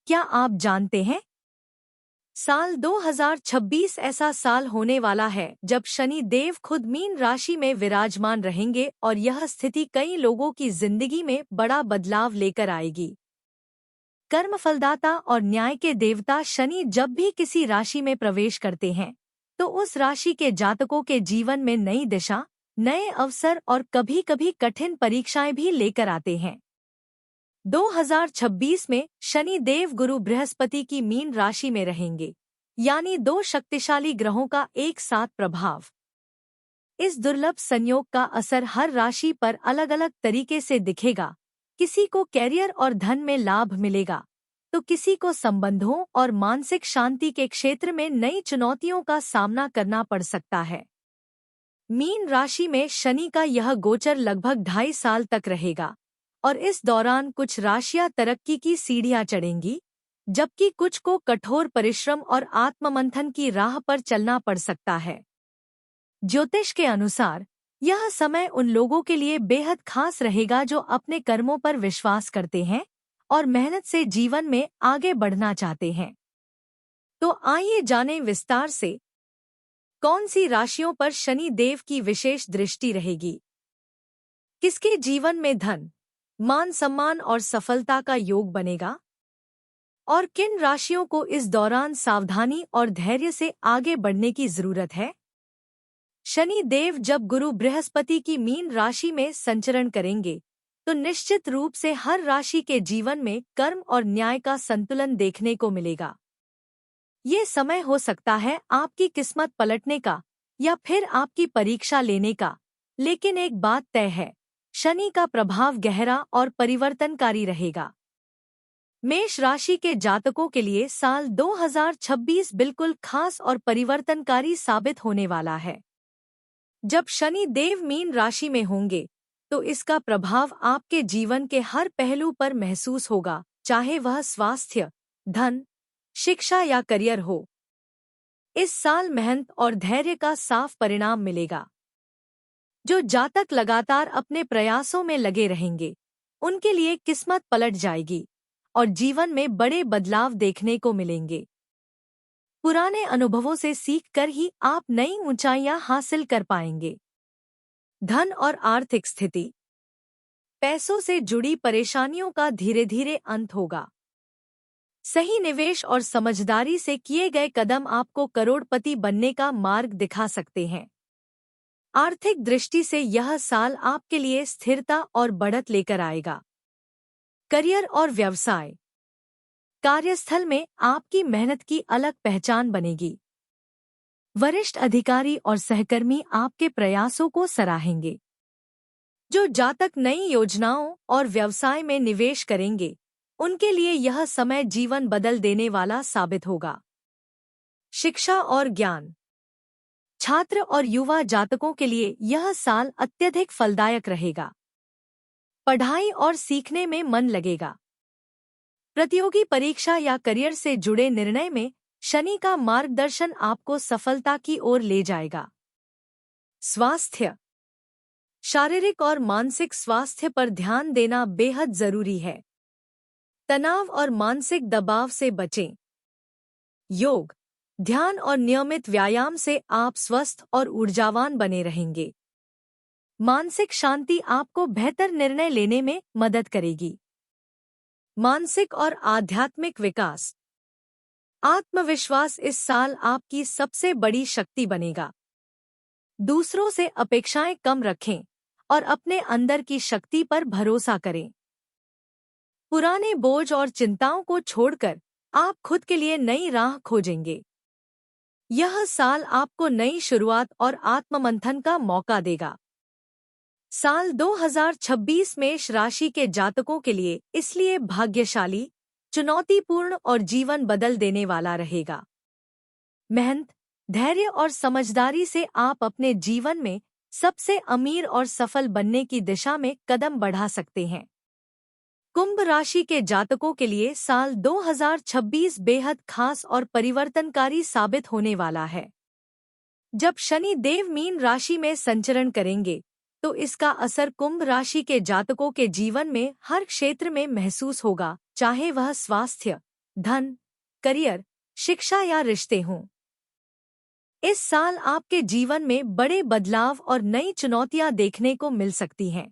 क्या आप जानते हैं साल 2026 ऐसा साल होने वाला है जब शनि देव खुद मीन राशि में विराजमान रहेंगे और यह स्थिति कई लोगों की जिंदगी में बड़ा बदलाव लेकर आएगी। कर्मफलदाता और न्याय के देवता शनि जब भी किसी राशि में प्रवेश करते हैं तो उस राशि के जातकों के जीवन में नई दिशा, नए अवसर और कभी-कभी कठिन परीक्षाएं भी लेकर आते हैं। 2026 में शनि देव गुरु बृहस्पति की मीन राशि में रहेंगे, यानी दो शक्तिशाली ग्रहों का एक साथ प्रभाव। इस दुर्लभ संयोग का असर हर राशि पर अलग-अलग तरीके से दिखेगा। किसी को कैरियर और धन में लाभ मिलेगा, तो किसी को संबंधों और मानसिक शांति के क्षेत्र में नई चुनौतियों का सामना करना पड़ सकता है। मीन राशि में शनि का यह गोचर लगभग 2.5 साल तक रहेगा और इस दौरान कुछ राशियां तरक्की की सीढ़ियां चढ़ेंगी, जबकि कुछ को कठोर परिश्रम और आत्ममंथन की राह पर चलना पड़ सकता है। ज्योतिष के अनुसार यह समय उन लोगों के लिए बेहद खास रहेगा जो अपने कर्मों पर विश्वास करते हैं और मेहनत से जीवन में आगे बढ़ना चाहते हैं। तो आइए जानें विस्तार से कौन सी राशियों पर शनि देव की विशेष दृष्टि रहेगी, किसके जीवन में धन, मान सम्मान और सफलता का योग बनेगा और किन राशियों को इस दौरान सावधानी और धैर्य से आगे बढ़ने की जरूरत है। शनि देव जब गुरु बृहस्पति की मीन राशि में संचरण करेंगे तो निश्चित रूप से हर राशि के जीवन में कर्म और न्याय का संतुलन देखने को मिलेगा। ये समय हो सकता है आपकी किस्मत पलटने का या फिर आपकी परीक्षा लेने का, लेकिन एक बात तय है, शनि का प्रभाव गहरा और परिवर्तनकारी रहेगा। मेष राशि के जातकों के लिए साल 2026 बिल्कुल खास और परिवर्तनकारी साबित होने वाला है। जब शनि देव मीन राशि में होंगे तो इसका प्रभाव आपके जीवन के हर पहलू पर महसूस होगा, चाहे वह स्वास्थ्य, धन, शिक्षा या करियर हो। इस साल मेहनत और धैर्य का साफ परिणाम मिलेगा। जो जातक लगातार अपने प्रयासों में लगे रहेंगे, उनके लिए किस्मत पलट जाएगी और जीवन में बड़े बदलाव देखने को मिलेंगे। पुराने अनुभवों से सीखकर ही आप नई ऊंचाइयां हासिल कर पाएंगे। धन और आर्थिक स्थिति, पैसों से जुड़ी परेशानियों का धीरे-धीरे अंत होगा। सही निवेश और समझदारी से किए गए कदम आपको करोड़पति बनने का मार्ग दिखा सकते हैं। आर्थिक दृष्टि से यह साल आपके लिए स्थिरता और बढ़त लेकर आएगा। करियर और व्यवसाय, कार्यस्थल में आपकी मेहनत की अलग पहचान बनेगी। वरिष्ठ अधिकारी और सहकर्मी आपके प्रयासों को सराहेंगे। जो जातक नई योजनाओं और व्यवसाय में निवेश करेंगे, उनके लिए यह समय जीवन बदल देने वाला साबित होगा। शिक्षा और ज्ञान, छात्र और युवा जातकों के लिए यह साल अत्यधिक फलदायक रहेगा। पढ़ाई और सीखने में मन लगेगा। प्रतियोगी परीक्षा या करियर से जुड़े निर्णय में शनि का मार्गदर्शन आपको सफलता की ओर ले जाएगा। स्वास्थ्य, शारीरिक और मानसिक स्वास्थ्य पर ध्यान देना बेहद जरूरी है। तनाव और मानसिक दबाव से बचें। योग, ध्यान और नियमित व्यायाम से आप स्वस्थ और ऊर्जावान बने रहेंगे। मानसिक शांति आपको बेहतर निर्णय लेने में मदद करेगी। मानसिक और आध्यात्मिक विकास, आत्मविश्वास इस साल आपकी सबसे बड़ी शक्ति बनेगा। दूसरों से अपेक्षाएं कम रखें और अपने अंदर की शक्ति पर भरोसा करें। पुराने बोझ और चिंताओं को छोड़कर आप खुद के लिए नई राह खोजेंगे। यह साल आपको नई शुरुआत और आत्ममंथन का मौका देगा। साल 2026 मेष राशि के जातकों के लिए इसलिए भाग्यशाली, चुनौतीपूर्ण और जीवन बदल देने वाला रहेगा। मेहनत, धैर्य और समझदारी से आप अपने जीवन में सबसे अमीर और सफल बनने की दिशा में कदम बढ़ा सकते हैं। कुंभ राशि के जातकों के लिए साल 2026 बेहद खास और परिवर्तनकारी साबित होने वाला है। जब शनि देव मीन राशि में संचरण करेंगे तो इसका असर कुंभ राशि के जातकों के जीवन में हर क्षेत्र में महसूस होगा, चाहे वह स्वास्थ्य, धन, करियर, शिक्षा या रिश्ते हों। इस साल आपके जीवन में बड़े बदलाव और नई चुनौतियां देखने को मिल सकती हैं।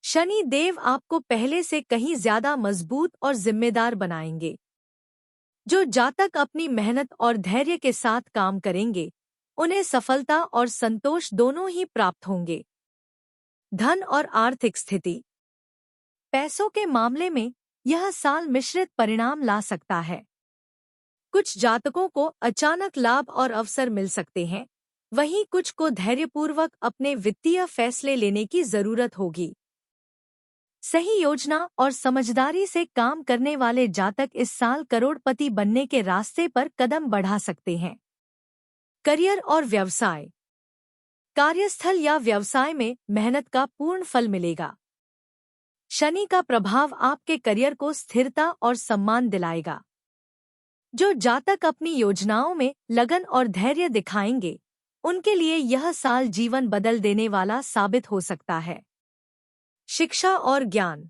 शनि देव आपको पहले से कहीं ज्यादा मजबूत और जिम्मेदार बनाएंगे। जो जातक अपनी मेहनत और धैर्य के साथ काम करेंगे, उन्हें सफलता और संतोष दोनों ही प्राप्त होंगे। धन और आर्थिक स्थिति। पैसों के मामले में यह साल मिश्रित परिणाम ला सकता है। कुछ जातकों को अचानक लाभ और अवसर मिल सकते हैं, वहीं कुछ को धैर्यपूर्वक अपने वित्तीय फैसले लेने की जरूरत होगी। सही योजना और समझदारी से काम करने वाले जातक इस साल करोड़पति बनने के रास्ते पर कदम बढ़ा सकते हैं। करियर और व्यवसाय। कार्यस्थल या व्यवसाय में मेहनत का पूर्ण फल मिलेगा। शनि का प्रभाव आपके करियर को स्थिरता और सम्मान दिलाएगा। जो जातक अपनी योजनाओं में लगन और धैर्य दिखाएंगे, उनके लिए यह साल जीवन बदल देने वाला साबित हो सकता है। शिक्षा और ज्ञान।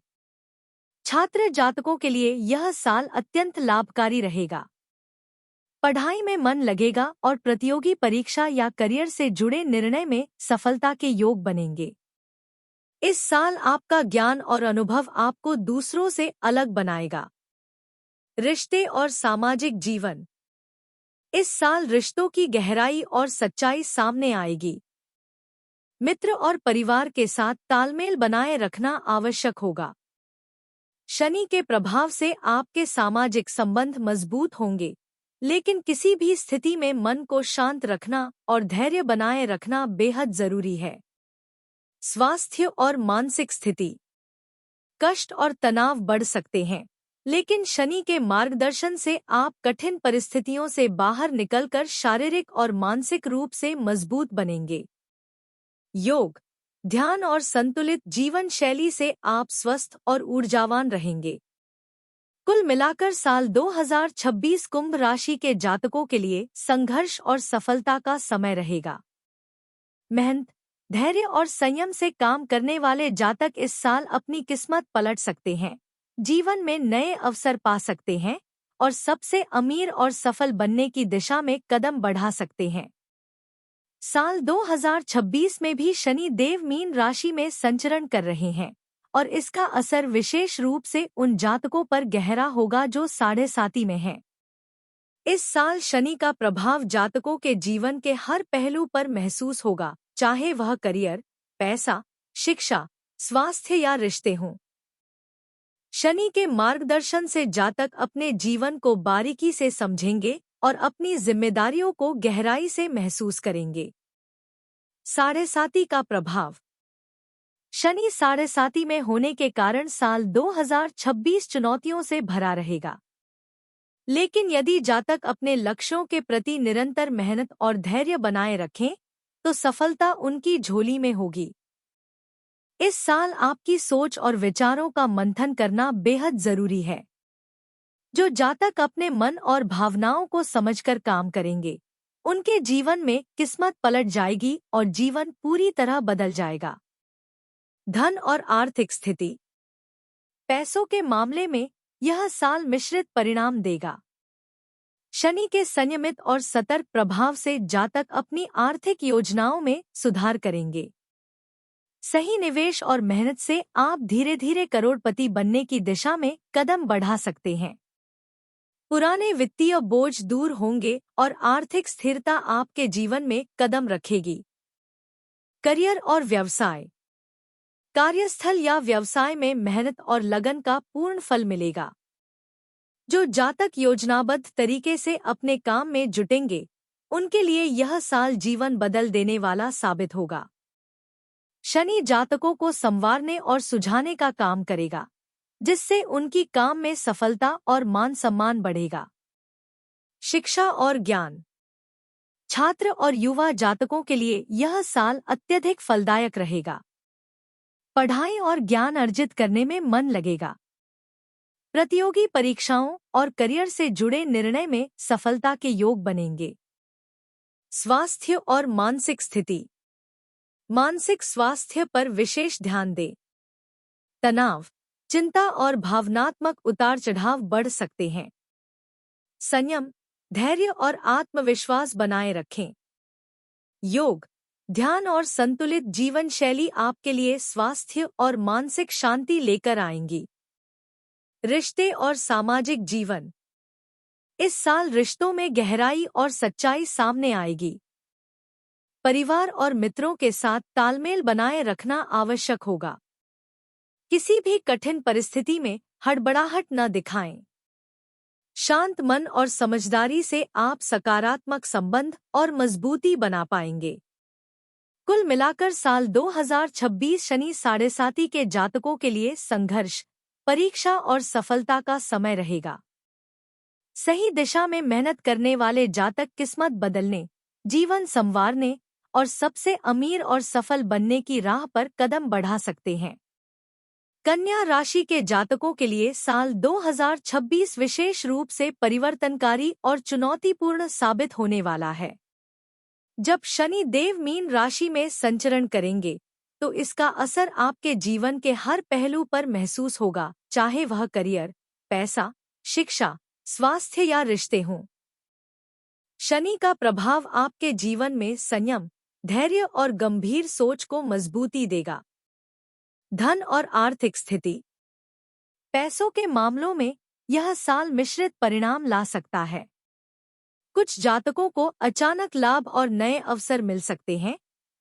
छात्र जातकों के लिए यह साल अत्यंत लाभकारी रहेगा। पढ़ाई में मन लगेगा और प्रतियोगी परीक्षा या करियर से जुड़े निर्णय में सफलता के योग बनेंगे। इस साल आपका ज्ञान और अनुभव आपको दूसरों से अलग बनाएगा। रिश्ते और सामाजिक जीवन। इस साल रिश्तों की गहराई और सच्चाई सामने आएगी। मित्र और परिवार के साथ तालमेल बनाए रखना आवश्यक होगा। शनि के प्रभाव से आपके सामाजिक संबंध मजबूत होंगे, लेकिन किसी भी स्थिति में मन को शांत रखना और धैर्य बनाए रखना बेहद जरूरी है। स्वास्थ्य और मानसिक स्थिति। कष्ट और तनाव बढ़ सकते हैं, लेकिन शनि के मार्गदर्शन से आप कठिन परिस्थितियों से बाहर निकलकर शारीरिक और मानसिक रूप से मजबूत बनेंगे। योग, ध्यान और संतुलित जीवन शैली से आप स्वस्थ और ऊर्जावान रहेंगे। कुल मिलाकर साल 2026 कुंभ राशि के जातकों के लिए संघर्ष और सफलता का समय रहेगा। मेहनत, धैर्य और संयम से काम करने वाले जातक इस साल अपनी किस्मत पलट सकते हैं, जीवन में नए अवसर पा सकते हैं और सबसे अमीर और सफल बनने की दिशा में कदम बढ़ा सकते हैं। साल 2026 में भी शनि देव मीन राशि में संचरण कर रहे हैं और इसका असर विशेष रूप से उन जातकों पर गहरा होगा जो साढ़े साती में हैं। इस साल शनि का प्रभाव जातकों के जीवन के हर पहलू पर महसूस होगा, चाहे वह करियर, पैसा, शिक्षा, स्वास्थ्य या रिश्ते हों। शनि के मार्गदर्शन से जातक अपने जीवन को बारीकी से समझेंगे और अपनी जिम्मेदारियों को गहराई से महसूस करेंगे। साढ़े साती का प्रभाव। शनि साढ़े साती में होने के कारण साल 2026 चुनौतियों से भरा रहेगा, लेकिन यदि जातक अपने लक्ष्यों के प्रति निरंतर मेहनत और धैर्य बनाए रखें, तो सफलता उनकी झोली में होगी। इस साल आपकी सोच और विचारों का मंथन करना बेहद जरूरी है। जो जातक अपने मन और भावनाओं को समझकर काम करेंगे, उनके जीवन में किस्मत पलट जाएगी और जीवन पूरी तरह बदल जाएगा। धन और आर्थिक स्थिति। पैसों के मामले में यह साल मिश्रित परिणाम देगा। शनि के संयमित और सतर्क प्रभाव से जातक अपनी आर्थिक योजनाओं में सुधार करेंगे। सही निवेश और मेहनत से आप धीरे धीरे करोड़पति बनने की दिशा में कदम बढ़ा सकते हैं। पुराने वित्तीय बोझ दूर होंगे और आर्थिक स्थिरता आपके जीवन में कदम रखेगी। करियर और व्यवसाय। कार्यस्थल या व्यवसाय में मेहनत और लगन का पूर्ण फल मिलेगा। जो जातक योजनाबद्ध तरीके से अपने काम में जुटेंगे, उनके लिए यह साल जीवन बदल देने वाला साबित होगा। शनि जातकों को संवारने और सुझाने का काम करेगा, जिससे उनकी काम में सफलता और मान सम्मान बढ़ेगा। शिक्षा और ज्ञान। छात्र और युवा जातकों के लिए यह साल अत्यधिक फलदायक रहेगा। पढ़ाई और ज्ञान अर्जित करने में मन लगेगा। प्रतियोगी परीक्षाओं और करियर से जुड़े निर्णय में सफलता के योग बनेंगे। स्वास्थ्य और मानसिक स्थिति। मानसिक स्वास्थ्य पर विशेष ध्यान दें। तनाव, चिंता और भावनात्मक उतार चढ़ाव बढ़ सकते हैं, संयम, धैर्य और आत्मविश्वास बनाए रखें। योग, ध्यान और संतुलित जीवन शैली आपके लिए स्वास्थ्य और मानसिक शांति लेकर आएंगी। रिश्ते और सामाजिक जीवन, इस साल रिश्तों में गहराई और सच्चाई सामने आएगी। परिवार और मित्रों के साथ तालमेल बनाए रखना आवश्यक होगा। किसी भी कठिन परिस्थिति में हड़बड़ाहट न दिखाएं। शांत मन और समझदारी से आप सकारात्मक संबंध और मजबूती बना पाएंगे। कुल मिलाकर साल 2026 शनि साढ़े साती के जातकों के लिए संघर्ष, परीक्षा और सफलता का समय रहेगा। सही दिशा में मेहनत करने वाले जातक किस्मत बदलने, जीवन संवारने और सबसे अमीर और सफल बनने की राह पर कदम बढ़ा सकते हैं। कन्या राशि के जातकों के लिए साल 2026 विशेष रूप से परिवर्तनकारी और चुनौतीपूर्ण साबित होने वाला है। जब शनि देव मीन राशि में संचरण करेंगे तो इसका असर आपके जीवन के हर पहलू पर महसूस होगा, चाहे वह करियर, पैसा, शिक्षा, स्वास्थ्य या रिश्ते हों। शनि का प्रभाव आपके जीवन में संयम, धैर्य और गंभीर सोच को मजबूती देगा। धन और आर्थिक स्थिति, पैसों के मामलों में यह साल मिश्रित परिणाम ला सकता है। कुछ जातकों को अचानक लाभ और नए अवसर मिल सकते हैं,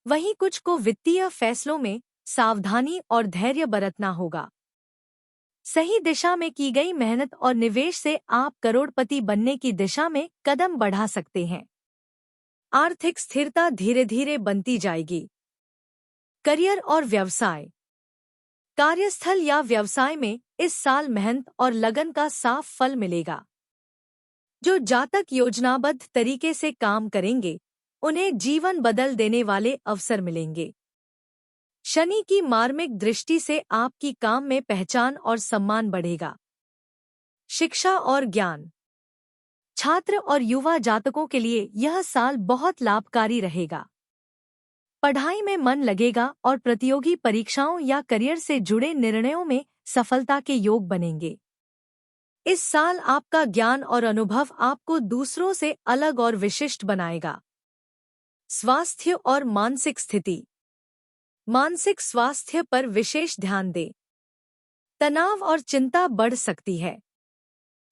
वहीं कुछ को वित्तीय फैसलों में सावधानी और धैर्य बरतना होगा। सही दिशा में की गई मेहनत और निवेश से आप करोड़पति बनने की दिशा में कदम बढ़ा सकते हैं। आर्थिक स्थिरता धीरे धीरे बनती जाएगी। करियर और व्यवसाय, कार्यस्थल या व्यवसाय में इस साल मेहनत और लगन का साफ फल मिलेगा। जो जातक योजनाबद्ध तरीके से काम करेंगे, उन्हें जीवन बदल देने वाले अवसर मिलेंगे। शनि की मार्मिक दृष्टि से आपकी काम में पहचान और सम्मान बढ़ेगा। शिक्षा और ज्ञान, छात्र और युवा जातकों के लिए यह साल बहुत लाभकारी रहेगा। पढ़ाई में मन लगेगा और प्रतियोगी परीक्षाओं या करियर से जुड़े निर्णयों में सफलता के योग बनेंगे। इस साल आपका ज्ञान और अनुभव आपको दूसरों से अलग और विशिष्ट बनाएगा। स्वास्थ्य और मानसिक स्थिति, मानसिक स्वास्थ्य पर विशेष ध्यान दें। तनाव और चिंता बढ़ सकती है।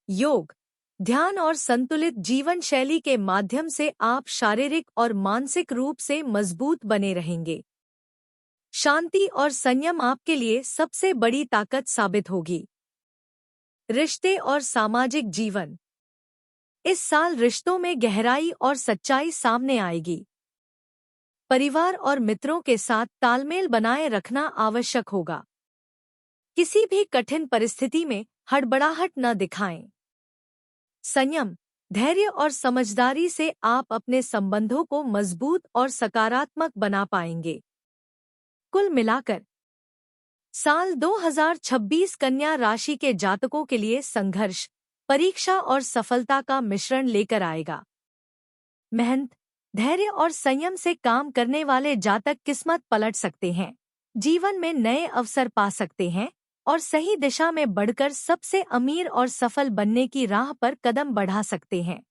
योग, ध्यान और संतुलित जीवन शैली के माध्यम से आप शारीरिक और मानसिक रूप से मजबूत बने रहेंगे। शांति और संयम आपके लिए सबसे बड़ी ताकत साबित होगी। रिश्ते और सामाजिक जीवन, इस साल रिश्तों में गहराई और सच्चाई सामने आएगी। परिवार और मित्रों के साथ तालमेल बनाए रखना आवश्यक होगा। किसी भी कठिन परिस्थिति में हड़बड़ाहट न दिखाएं। संयम, धैर्य और समझदारी से आप अपने संबंधों को मजबूत और सकारात्मक बना पाएंगे। कुल मिलाकर साल 2026 कन्या राशि के जातकों के लिए संघर्ष, परीक्षा और सफलता का मिश्रण लेकर आएगा। मेहनत, धैर्य और संयम से काम करने वाले जातक किस्मत पलट सकते हैं, जीवन में नए अवसर पा सकते हैं और सही दिशा में बढ़कर सबसे अमीर और सफल बनने की राह पर कदम बढ़ा सकते हैं।